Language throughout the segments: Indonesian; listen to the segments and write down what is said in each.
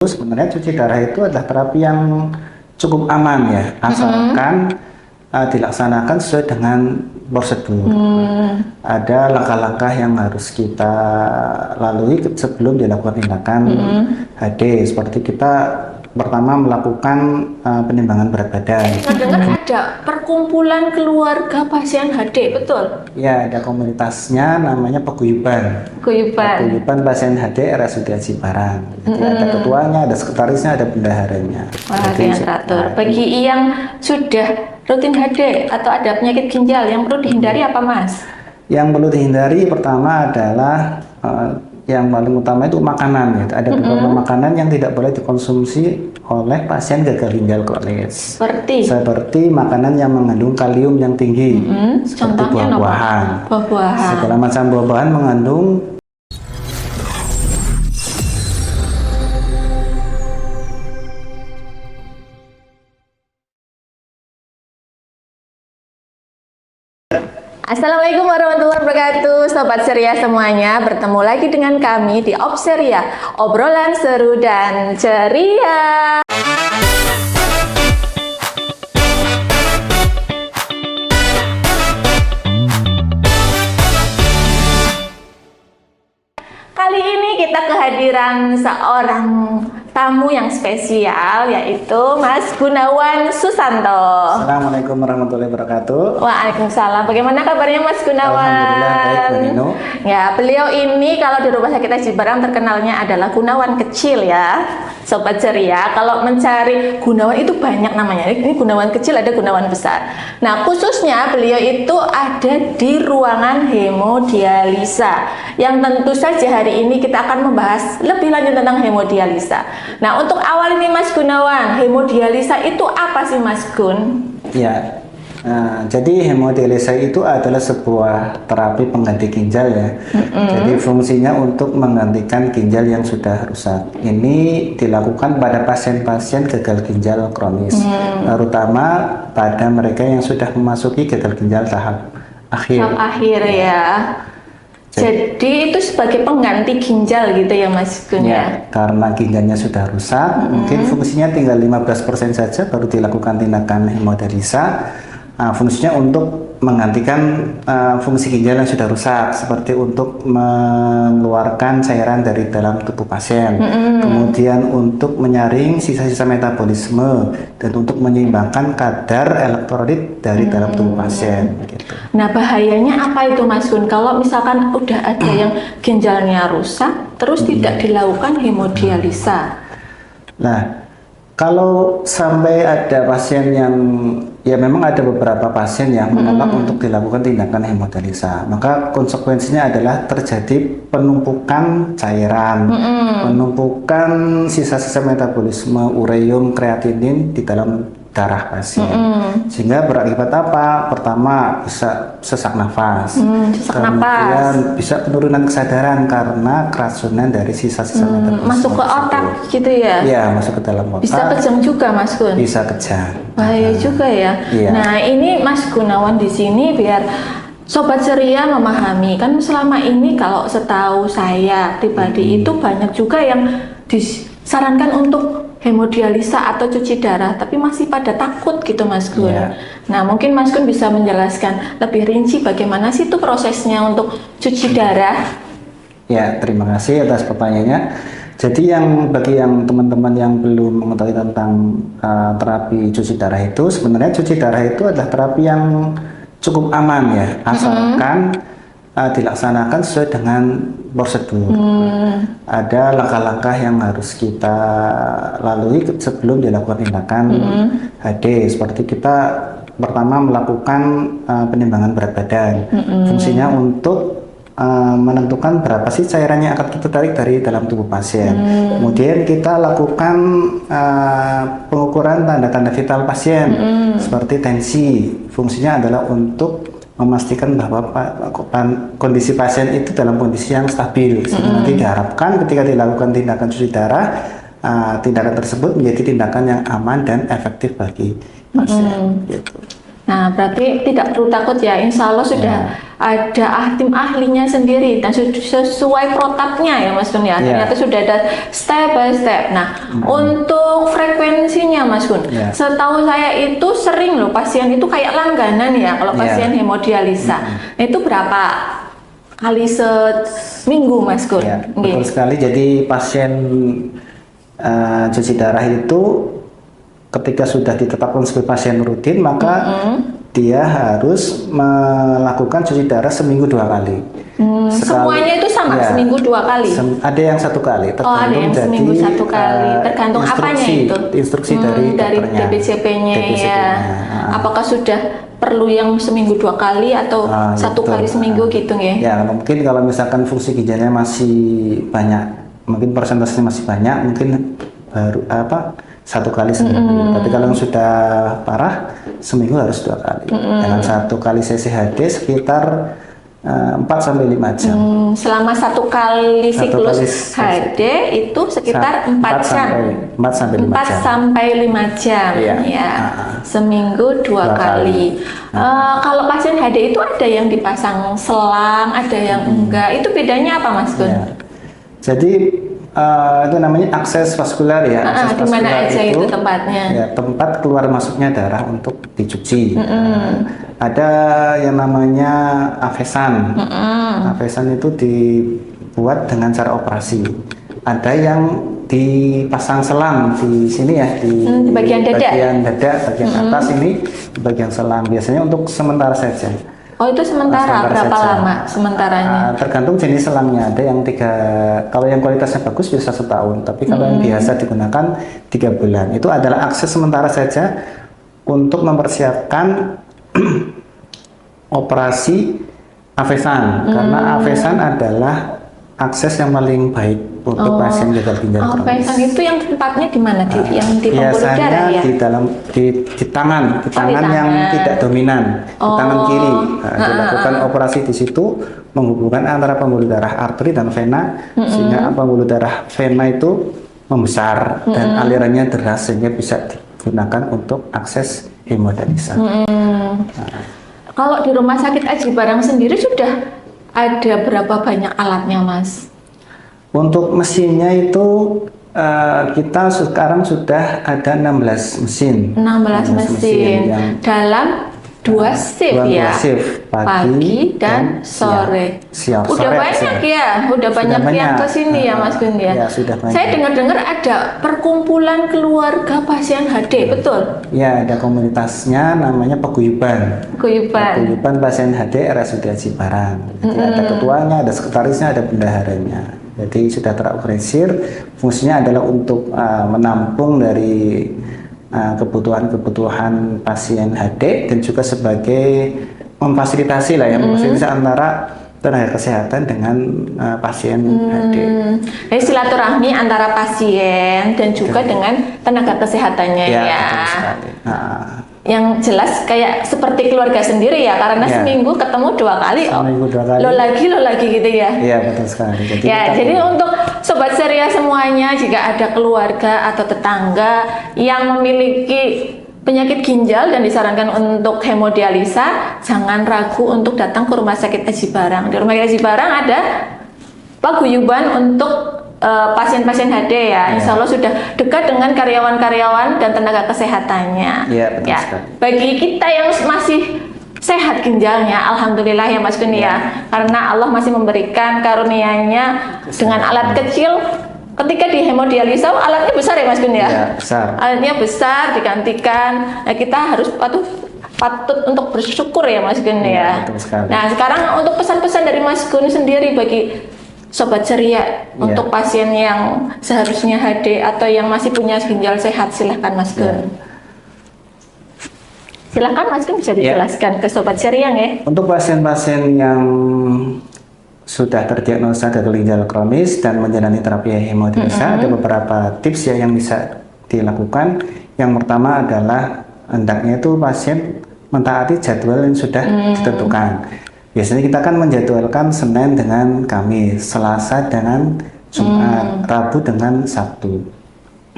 Sebenarnya cuci darah itu adalah terapi yang cukup aman ya, asalkan dilaksanakan sesuai dengan prosedur. Ada langkah-langkah yang harus kita lalui sebelum dilakukan tindakan HD. Seperti kita pertama melakukan penimbangan berat badan. Dengar ada perkumpulan keluarga pasien HD, betul? Ya, ada komunitasnya namanya Paguyuban. Paguyuban pasien HD RSUD Haji Barang. Jadi ada ketuanya, ada sekretarisnya, ada bendaharanya. Wah, yang teratur. Bagi yang sudah rutin HD atau ada penyakit ginjal yang perlu dihindari apa, Mas? Yang perlu dihindari pertama adalah yang paling utama itu makanan. Ya. Ada beberapa makanan yang tidak boleh dikonsumsi oleh pasien gagal ginjal kronis. Seperti makanan yang mengandung kalium yang tinggi, seperti buah-buahan. Segala macam buah-buahan mengandung Assalamualaikum warahmatullahi wabarakatuh, Sobat Ceria semuanya. Bertemu lagi dengan kami di Opseria, obrolan seru dan ceria. Kali ini kita kehadiran seorang tamu yang spesial, yaitu Mas Gunawan Susanto. Assalamualaikum warahmatullahi wabarakatuh. Waalaikumsalam. Bagaimana kabarnya Mas Gunawan? Alhamdulillah baik, Mbak Nino. Ya, beliau ini kalau di Rumah Sakit Haji Barang terkenalnya adalah Gunawan kecil ya, Sobat Ceria. Kalau mencari Gunawan itu banyak namanya. Ini Gunawan kecil, ada Gunawan besar. Nah, khususnya beliau itu ada di ruangan hemodialisa, yang tentu saja hari ini kita akan membahas lebih lanjut tentang hemodialisa. Nah, untuk awal ini Mas Gunawan, hemodialisa itu apa sih Mas Gun? Ya, jadi hemodialisa itu adalah sebuah terapi pengganti ginjal ya. Jadi fungsinya untuk menggantikan ginjal yang sudah rusak. Ini dilakukan pada pasien-pasien gagal ginjal kronis, terutama pada mereka yang sudah memasuki gagal ginjal tahap akhir. Tahap akhir ya. Jadi itu sebagai pengganti ginjal gitu ya Mas Gun ya? Karena ginjalnya sudah rusak, mungkin fungsinya tinggal 15% saja baru dilakukan tindakan hemodialisa. Fungsinya untuk menggantikan fungsi ginjal yang sudah rusak, seperti untuk mengeluarkan cairan dari dalam tubuh pasien, kemudian untuk menyaring sisa-sisa metabolisme, dan untuk menyeimbangkan kadar elektrolit dari dalam tubuh pasien. Gitu. Nah, bahayanya apa itu Mas Gun? Kalau misalkan udah ada yang ginjalnya rusak, terus tidak dilakukan hemodialisa? Nah, kalau sampai ada pasien yang, ya memang ada beberapa pasien yang menolak untuk dilakukan tindakan hemodialisa, maka konsekuensinya adalah terjadi penumpukan cairan, penumpukan sisa-sisa metabolisme ureum, kreatinin di dalam darah pasien, sehingga berakibat apa? Pertama, bisa sesak nafas, kemudian bisa penurunan kesadaran karena keracunan dari sisa-sisa metabolisme masuk ke otak gitu ya? Iya, masuk ke dalam otak. Bisa kejang juga Mas Gun? Bisa kejang. Bahaya juga ya. Iya. Nah, ini Mas Gunawan di sini biar Sobat Ceria memahami, kan selama ini kalau setahu saya pribadi itu banyak juga yang disarankan untuk hemodialisa atau cuci darah, tapi masih pada takut gitu Mas Gun. Nah, mungkin Mas Gun bisa menjelaskan lebih rinci bagaimana sih itu prosesnya untuk cuci darah? Ya, terima kasih atas pertanyaannya. Jadi bagi yang teman-teman yang belum mengetahui tentang terapi cuci darah itu, sebenarnya cuci darah itu adalah terapi yang cukup aman ya, asalkan dilaksanakan sesuai dengan prosedur. Ada langkah-langkah yang harus kita lalui sebelum dilakukan tindakan HD. Seperti kita pertama melakukan penimbangan berat badan. Fungsinya untuk menentukan berapa sih cairan yang akan kita tarik dari dalam tubuh pasien. Kemudian kita lakukan pengukuran tanda-tanda vital pasien, seperti tensi. Fungsinya adalah untuk memastikan bahwa kondisi pasien itu dalam kondisi yang stabil, sehingga nanti diharapkan ketika dilakukan tindakan cuci darah, tindakan tersebut menjadi tindakan yang aman dan efektif bagi pasien. Gitu. Nah, berarti tidak perlu takut ya, insya Allah sudah ada tim ahlinya sendiri dan sesuai protapnya ya Mas Gun ya. Ternyata sudah ada step by step. Nah, untuk frekuensinya Mas Gun, setahu saya itu sering loh pasien itu kayak langganan ya kalau pasien hemodialisa. Nah, itu berapa kali seminggu Mas Gun? Betul sekali. Jadi pasien cuci darah itu ketika sudah ditetapkan sebagai pasien rutin, maka dia harus melakukan cuci darah seminggu 2 kali. Semuanya itu sama, seminggu 2 kali? Ada yang 1 kali, tergantung ada yang seminggu 1 kali, tergantung apanya itu? Instruksi dari dokternya, DPCP-nya ya. Apakah sudah perlu yang seminggu 2 kali atau 1 kali seminggu gitu ya? Ya, mungkin kalau misalkan fungsi ginjalnya masih banyak, mungkin persentasenya masih banyak, mungkin baru 1 kali seminggu. Tapi kalau yang sudah parah, seminggu harus 2 kali. Dengan 1 kali CCHD sekitar 4-5 jam. Selama 1 kali siklus HD itu sekitar 4 jam. 4 sampai 5 jam. Ya. Seminggu 2 kali. Kalau pasien HD itu ada yang dipasang selang, ada yang enggak. Itu bedanya apa Mas Gun? Jadi itu namanya akses vaskular ya. Di mana aja itu tempatnya? Ya, tempat keluar masuknya darah untuk dicuci. Ada yang namanya avesan. Avesan itu dibuat dengan cara operasi. Ada yang dipasang selang di sini ya, di bagian dada. Bagian atas ini, di bagian selang. Biasanya untuk sementara saja. Oh, itu sementara berapa lama sementaranya? Tergantung jenis selangnya. Ada yang kalau yang kualitasnya bagus bisa 1 tahun, tapi kalau yang biasa digunakan 3 bulan. Itu adalah akses sementara saja untuk mempersiapkan operasi avesan, karena avesan adalah akses yang paling baik untuk pasien gagal ginjal kronis. Avesan itu yang tempatnya di mana? Yang di pembuluh darah ya? Di tangan yang tidak dominan, di tangan kiri. Dilakukan operasi di situ, menghubungkan antara pembuluh darah arteri dan vena, sehingga pembuluh darah vena itu membesar dan alirannya deras, sehingga bisa digunakan untuk akses hemodialisa. Kalau di Rumah Sakit Aji Barang sendiri sudah ada berapa banyak alatnya Mas? Untuk mesinnya itu kita sekarang sudah ada 16 mesin. 16 mesin dalam 2 shift ya, pagi dan sore. Udah banyak ya, udah banyak yang ke sini ya Mas Gun ya. Saya dengar-dengar ada perkumpulan keluarga pasien HD, betul? Ya, ada komunitasnya namanya Paguyuban Pasien HD RSUD Aji Barang. Jadi ada ketuanya, ada sekretarisnya, ada bendaharanya. Jadi sudah terorganisir, fungsinya adalah untuk menampung dari kebutuhan pasien HD dan juga sebagai memfasilitasi lah ya, memfasilitasi antara tenaga kesehatan dengan pasien HD. Jadi silaturahmi antara pasien dan juga dengan tenaga kesehatannya ya. Betul sekali. Yang jelas kayak seperti keluarga sendiri ya, karena seminggu ketemu 2 kali. Lo lagi gitu ya. Iya, betul sekali. Jadi untuk Sobat Ceria semuanya, jika ada keluarga atau tetangga yang memiliki penyakit ginjal dan disarankan untuk hemodialisa, jangan ragu untuk datang ke Rumah Sakit Aji Barang. Di Rumah Sakit Aji Barang ada paguyuban untuk pasien-pasien HD ya. Insya Allah sudah dekat dengan karyawan-karyawan dan tenaga kesehatannya. Iya, betul sekali. Bagi kita yang masih sehat ginjalnya, alhamdulillah ya Mas Gun ya. Karena Allah masih memberikan karunia-Nya dengan alat kecil. Ketika di hemodialisa alatnya besar ya Mas Gun ya? Iya, besar. Alatnya besar digantikan. Nah, kita harus patut untuk bersyukur ya Mas Gun ya. Betul sekali. Nah, sekarang untuk pesan-pesan dari Mas Gun sendiri bagi Sobat Ceria untuk pasien yang seharusnya HD atau yang masih punya ginjal sehat, silahkan Mas Gun. Silahkan Mas Gun bisa dijelaskan ke Sobat Ceria ya. Untuk pasien-pasien yang sudah terdiagnosa gagal ginjal kronis dan menjalani terapi hemodialisa, ada beberapa tips ya yang bisa dilakukan. Yang pertama adalah hendaknya itu pasien mentaati jadwal yang sudah ditentukan. Biasanya kita kan menjadwalkan Senin dengan Kamis, Selasa dengan Jumat, Rabu dengan Sabtu.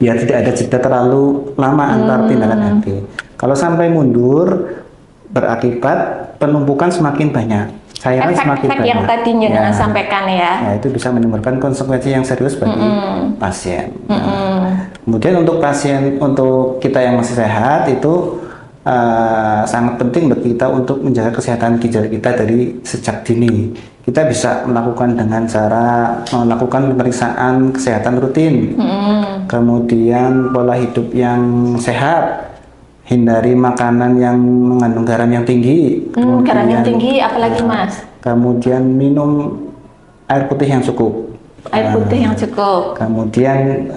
Biar tidak ada jeda terlalu lama antar tindakan HD. Kalau sampai mundur, berakibat penumpukan semakin banyak, cairan semakin Efek-efek banyak. yang tadi Nyonya sampaikan ya. Ya, itu bisa menimbulkan konsekuensi yang serius bagi pasien. Nah, kemudian untuk kita yang masih sehat itu sangat penting bagi kita untuk menjaga kesehatan ginjal kita dari sejak dini. Kita bisa melakukan dengan cara melakukan pemeriksaan kesehatan rutin, kemudian pola hidup yang sehat, hindari makanan yang mengandung garam yang tinggi, Garam yang tinggi apalagi Mas? kemudian minum air putih yang cukup. Air putih yang cukup. Kemudian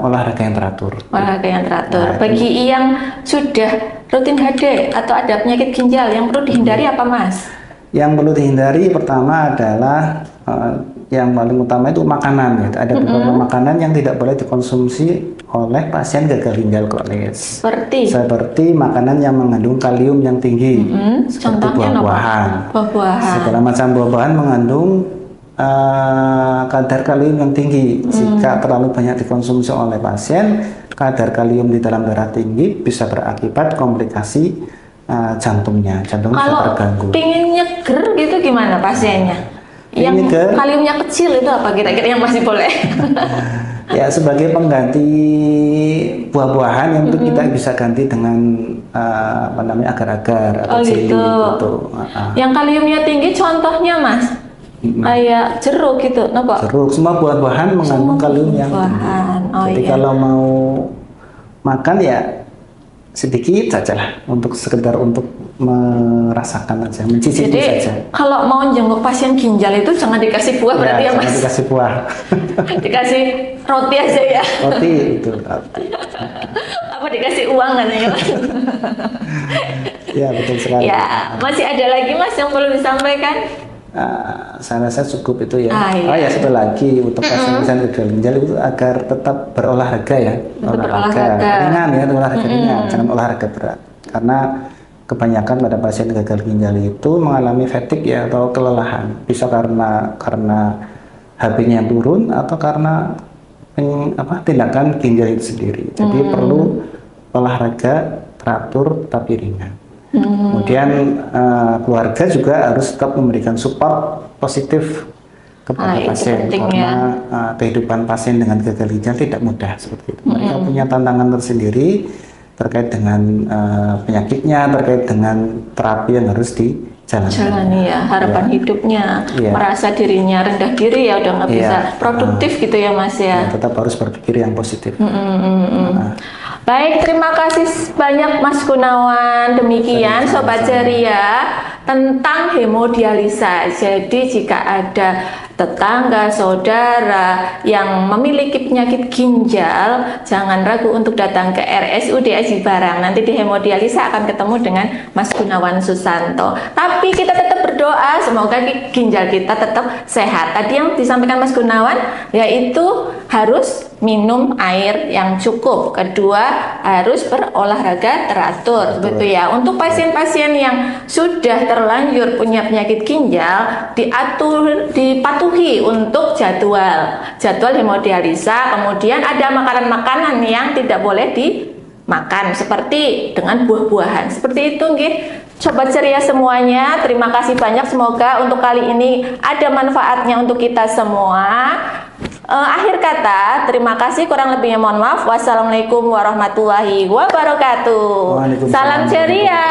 olahraga yang teratur. Olahraga yang teratur. Nah, Bagi yang sudah rutin HD atau ada penyakit ginjal yang perlu dihindari apa Mas? Yang perlu dihindari pertama adalah yang paling utama itu makanan. Ya. Ada beberapa makanan yang tidak boleh dikonsumsi oleh pasien gagal ginjal kronis. Seperti makanan yang mengandung kalium yang tinggi, seperti buah-buahan. Segala macam buah-buahan mengandung kadar kalium yang tinggi. Jika terlalu banyak dikonsumsi oleh pasien, kadar kalium di dalam darah tinggi bisa berakibat komplikasi jantungnya bisa terganggu. Kalau pingin nyeger gitu gimana pasiennya? Yang kaliumnya kecil itu apa kira-kira yang masih boleh? Ya, sebagai pengganti buah-buahan yang itu kita bisa ganti dengan apa namanya agar-agar atau jelly gitu. Yang kaliumnya tinggi contohnya Mas? Kayak jeruk gitu, kenapa? Jeruk, semua buah-buahan mengandung kalium yang tinggi. Jadi kalau mau makan ya sedikit saja lah, untuk sekedar untuk merasakan aja, mencicipi saja. Kalau mau jenguk pasien ginjal itu jangan dikasih buah berarti ya Mas? Jangan dikasih buah. Dikasih roti aja ya? Roti itu. Roti. Apa dikasih uang katanya Mas? Ya betul sekali. Ya, masih ada lagi Mas yang perlu disampaikan? Saya rasa cukup itu ya. Ya satu lagi untuk pasien gagal ginjal itu agar tetap berolahraga ya. Olahraga ringan ya, olahraga ringan, jangan olahraga berat. Karena kebanyakan pada pasien gagal ginjal itu mengalami fatigue ya atau kelelahan. Bisa karena HB-nya yang turun atau karena tindakan ginjal itu sendiri. Jadi perlu olahraga teratur tapi ringan. Kemudian keluarga juga harus tetap memberikan support positif kepada pasien karena kehidupan pasien dengan gagal ginjal tidak mudah seperti itu. Mereka punya tantangan tersendiri terkait dengan penyakitnya, terkait dengan terapi yang harus dijalani ya, harapan hidupnya, merasa dirinya rendah diri ya udah nggak bisa produktif gitu ya Mas ya. Tetap harus berpikir yang positif. Baik, terima kasih banyak Mas Gunawan. Demikian Sobat Ceria tentang hemodialisa. Jadi jika ada tetangga, saudara yang memiliki penyakit ginjal, jangan ragu untuk datang ke RSUD Aji Barang. Nanti di hemodialisa akan ketemu dengan Mas Gunawan Susanto. Tapi kita tetap berdoa semoga ginjal kita tetap sehat. Tadi yang disampaikan Mas Gunawan yaitu harus minum air yang cukup. Kedua, harus berolahraga teratur, betul ya. Untuk pasien-pasien yang sudah terlanjur punya penyakit ginjal, dipatuhi untuk jadwal hemodialisa. Kemudian ada makanan-makanan yang tidak boleh dimakan seperti dengan buah-buahan. Seperti itu nggih. Sobat Ceria semuanya, terima kasih banyak. Semoga untuk kali ini ada manfaatnya untuk kita semua. Akhir kata, terima kasih, kurang lebihnya mohon maaf. Wassalamualaikum warahmatullahi wabarakatuh. Salam ceria.